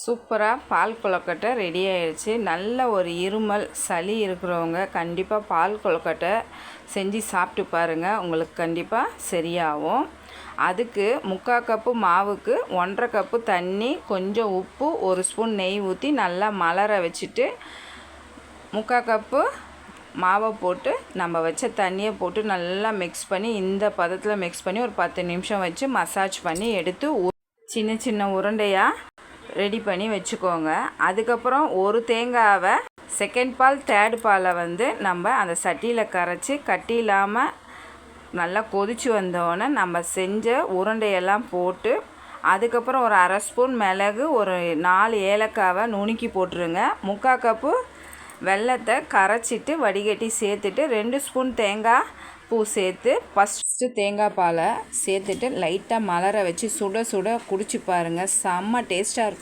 சூப்பராக பால் கொழுக்கட்டை ரெடி ஆயிடுச்சு. நல்ல ஒரு இருமல் சளி இருக்கிறவங்க கண்டிப்பாக பால் கொழுக்கட்டை செஞ்சு சாப்பிட்டு பாருங்கள், உங்களுக்கு கண்டிப்பாக சரியாகும். அதுக்கு 3/4 கப்பு மாவுக்கு 1/2 கப்பு தண்ணி, கொஞ்சம் உப்பு, 1 ஸ்பூன் நெய் ஊற்றி நல்லா மலர வச்சுட்டு 3/4 கப்பு மாவை போட்டு நம்ம வச்ச தண்ணியை போட்டு நல்லா மிக்ஸ் பண்ணி இந்த பதத்தில் மிக்ஸ் பண்ணி ஒரு 10 நிமிஷம் வச்சு மசாஜ் பண்ணி எடுத்து சின்ன சின்ன உருண்டையாக ரெடி பண்ணி வச்சுக்கோங்க. அதுக்கப்புறம் ஒரு தேங்காவை செகண்ட் பால் தேர்ட் பாலை நம்ம அந்த சட்டியில் கரைச்சி கட்டி இல்லாமல் நல்லா கொதித்து வந்தோடனே நம்ம செஞ்ச உருண்டையெல்லாம் போட்டு அதுக்கப்புறம் ஒரு 1/2 ஸ்பூன் மிளகு, ஒரு 4 ஏலக்காவை நுணுக்கி போட்டுருங்க. 3/4 கப்பு வெல்லத்தை கரைச்சிட்டு வடிகட்டி சேர்த்துட்டு 2 ஸ்பூன் தேங்காய் பூ சேர்த்து ஃபஸ்ட்டு தேங்காய் பாலை சேர்த்துட்டு லைட்டாக மலர வச்சு சுட சுட குடிச்சு பாருங்கள், செம்ம டேஸ்ட்டாக இருக்கும்.